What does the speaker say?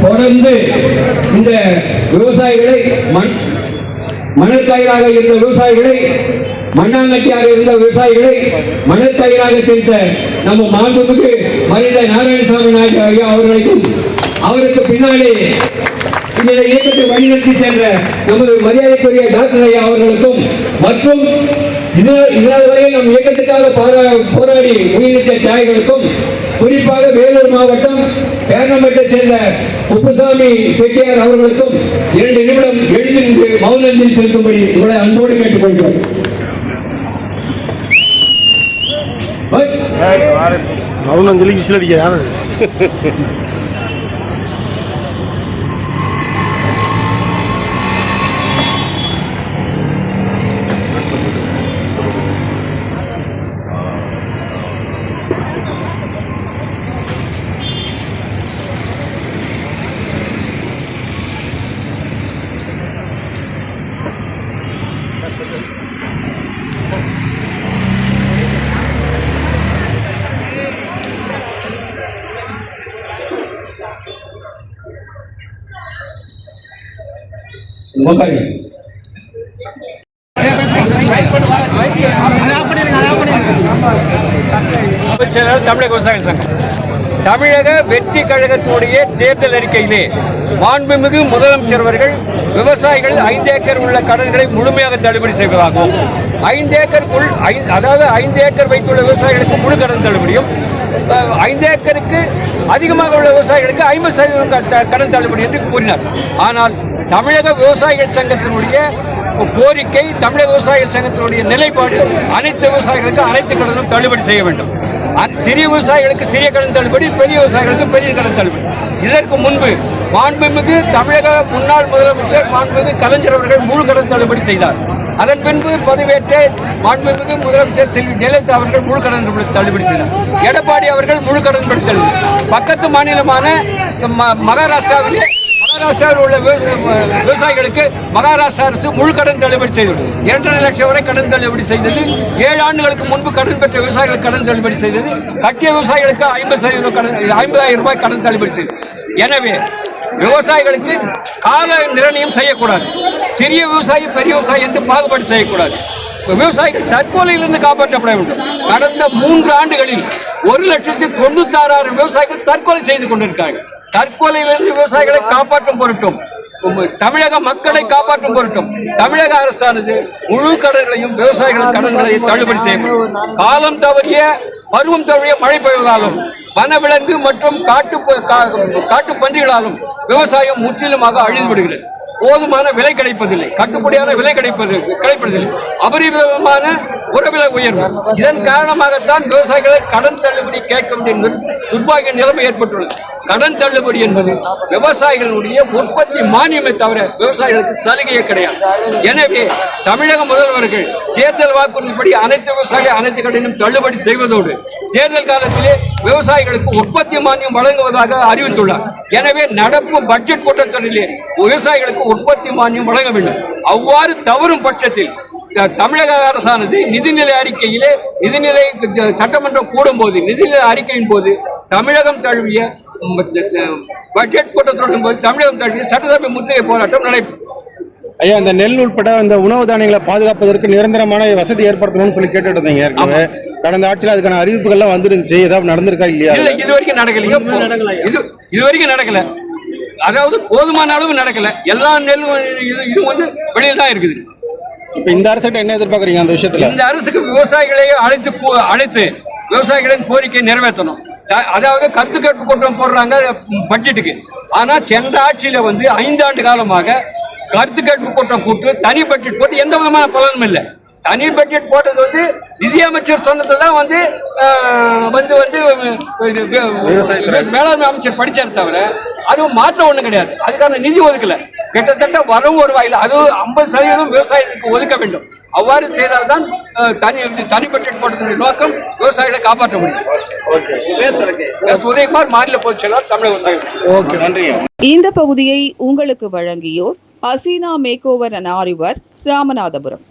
தொடர்ந்து இந்த விவசாயிகளை மணற்காயராக இருந்த விவசாயிகளை, மண்ணாங்கட்டியாக இருந்த விவசாயிகளை மணற்காயராக தெரிந்த நம்ம மாண்புமிகு மறைந்த நாராயணசாமி நாயக் ஐயா அவர்களுக்கும், அவருக்கு பின்னாலே இந்த இயக்கத்தை வழிநடத்தி சென்ற நமது மரியாதைக்குரிய டாக்டர் ஐயா அவர்களுக்கும் மற்றும் இதனால் வரை நம் இயக்கத்துக்காக போராடி உயிரிழந்த தியாகிகளுக்கும், குறிப்பாக வேலூர் மாவட்டம் பேரணம்பேட்டை சேர்ந்த குப்புசாமி செட்டியார் அவர்களுக்கும் 2 நிமிடம் எழுதி மௌனஞ்சலி செலுத்தும்படி உங்களை அன்போடு கேட்டுக்கொள்கிறோம். மௌனஞ்சலி விசில் அடிக்கிறார். தமிழக விவசாயிகள் சங்கம் தமிழக வெற்றி கழகத்தினுடைய தேர்தல் அறிக்கையிலே மாண்புமிகு முதலமைச்சர் அவர்கள் விவசாயிகள் 5 ஏக்கர் உள்ள கடன்களை முழுமையாக தள்ளுபடி செய்வதாகவும் 5 ஏக்கருக்குள் அதாவது 5 ஏக்கர் வைத்துள்ள விவசாயிகளுக்கு முழு கடன் தள்ளுபடியும் 5 ஏக்கருக்கு அதிகமாக உள்ள விவசாயிகளுக்கு 50% கடன் தள்ளுபடி என்று கூறினார். ஆனால் தமிழக விவசாயிகள் சங்கத்தினுடைய கோரிக்கை, தமிழக விவசாயிகள் சங்கத்தினுடைய நிலைப்பாடு அனைத்து விவசாயிகளுக்கு அனைத்து கடனும் தள்ளுபடி செய்ய வேண்டும். சிறிய விவசாயிகளுக்கு சிறிய கடன் தள்ளுபடி, பெரிய விவசாயிகளுக்கு பெரிய கடன் தள்ளுபடி. இதற்கு முன்பு மாண்புமிகு தமிழக முன்னாள் முதலமைச்சர் மாண்புமிகு கலைஞர் அவர்கள் முழு கடன் தள்ளுபடி செய்தார். அதன் பின்பு பதவியேற்ற மாண்புமிகு முதலமைச்சர் செல்வி ஜெயலலிதா அவர்கள் முழு கடன் தள்ளுபடி செய்தார். எடப்பாடி அவர்கள் முழு கடன் தள்ளுபடி. பக்கத்து மாநிலமான மகாராஷ்டிராவில் உள்ள விவசாயிகளுக்கு மகாராஷ்டிரா அரசு முழு கடன் தள்ளுபடி செய்தது. 2.5 லட்சம் வரை கடன் தள்ளுபடி செய்தது. 7 ஆண்டுகளுக்கு முன்பு கடன் பெற்ற விவசாயிகளுக்கு கடன் தள்ளுபடி செய்தது. கட்டிய விவசாயிகளுக்கு 50,000 ரூபாய் கடன் தள்ளுபடி செய்தது. எனவே விவசாயிகளுக்கு கால நிர்ணயம் செய்யக்கூடாது. சிறிய விவசாயி பெரிய விவசாயி என்று பாகுபாடு செய்யக்கூடாது. விவசாயிகள் தற்கொலையிலிருந்து காப்பாற்றப்பட வேண்டும். கடந்த 3 ஆண்டுகளில் 1,96,000 விவசாயிகள் தற்கொலை செய்து கொண்டிருக்கிறார்கள். தற்கொலையிலிருந்து விவசாயிகளை காப்பாற்றும் பொருட்டும், தமிழக மக்களை காப்பாற்றும் பொருட்டும் தமிழக அரசானது முழு கடன்களையும் விவசாயிகளின் கடன்களையும் தள்ளுபடி செய்யும். காலம் தவறிய பருவம் தவறிய மழை பெய்வதாலும் வனவிலங்கு மற்றும் காட்டு பன்றிகளாலும் விவசாயம் முற்றிலுமாக அழிந்து விடுகிறது. போதுமான விலை கிடைப்பதில்லை, கட்டுப்படியான விலை கிடைப்பதில்லை, அபரிமிதமான உரவிலை உயர்வு. இதன் காரணமாகத்தான் விவசாயிகளை கடன் தள்ளுபடி கேட்க வேண்டிய துர்பாகிய நிலைமை ஏற்பட்டுள்ளது. கடன் தள்ளுபடி என்பது விவசாயிகளுடைய உற்பத்தி மானியமே தவிர விவசாயிகளுக்கு சலுகையே கிடையாது. எனவே தமிழக முதல்வர்கள் தேர்தல் வாக்குறுதிப்படி அனைத்து விவசாயிகள் அனைத்து கடனும் தள்ளுபடி செய்வதோடு தேர்தல் காலத்திலே விவசாயிகளுக்கு உற்பத்தி மானியம் வழங்குவதாக அறிவித்துள்ளார். எனவே நடப்பு பட்ஜெட் கூட்டத்தொடரிலே விவசாயிகளுக்கு உற்பத்தி மானியம் வழங்க வேண்டும். அவ்வாறு தவறும் பட்சத்தில் தமிழக அரசானது நிதிநிலை அறிக்கையிலே நிதிநிலை சட்டமன்றம் கூடும் போது நிதிநிலை அறிக்கையின் போது தமிழகம் தழுவிய பட்ஜெட் கூட்டத்தொடரும் போது தமிழகம் தழுவிய சட்டசபை முற்றுகை போராட்டம் நடைபெறும். ஐயா, இந்த நெல் உட்பட இந்த உணவு தானியங்களை பாதுகாப்பதற்கு நிரந்தரமான வசதி ஏற்படுத்தணும்னு சொல்லி கேட்டுட்டு இருந்தீங்க. ஏற்கனவே கடந்த ஆட்சியில் அதுக்கான அறிவிப்புகள்லாம் வந்துருந்துச்சு. ஏதாவது நடந்திருக்கா இல்லையா? இல்ல, இதுவரைக்கும் நடக்கலைங்க. இதுவரைக்கும் நடக்கல. அதாவது போதுமான அளவு நடக்கல. எல்லா நெல்லும் இது வந்து வெளியில் தான் இருக்குது. இப்ப இந்த அரசுக்கு என்ன எதிர்பார்க்குறீங்க அந்த விஷயத்துல? இந்த அரசுக்கு விவசாயிகளை அழைத்து விவசாயிகளின் கோரிக்கை நிறைவேற்றணும். அதாவது கருத்து கேட்பு கூட்டம் போடுறாங்க பட்ஜெட்டுக்கு. ஆனா சென்ற ஆட்சியில வந்து 5 ஆண்டு காலமாக கருத்து கேட்பு கூட்டம் கூட்டு தனி பட்ஜெட் போட்டு எந்த விதமான பலனும் இல்லை. தனி பட்ஜெட் போட்டது வந்து நிதியமைச்சர் சொன்னதுதான் வந்து மேலாண்மை அமைச்சர் படிச்சார் தவிர அதுவும் மாற்றம் ஒண்ணும் கிடையாது. அதுக்கான நிதி ஒதுக்கல. கிட்டத்தட்ட வரும் வருவாயில் அது 50% விவசாயத்துக்கு ஒதுக்க வேண்டும். அவ்வாறு செய்தால்தான் தனி பட்ஜெட் போட்டதனுடைய நோக்கம் விவசாயிகளை காப்பாற்ற முடியும். உதயகுமார், மாநில பொதுச் செயலாளர், தமிழக விவசாயிகள். நன்றி. இந்த பகுதியை உங்களுக்கு வழங்கியோர் அசீனா மேக் ஓவர் அண்ட் ஆரிவர், ராமநாதபுரம்.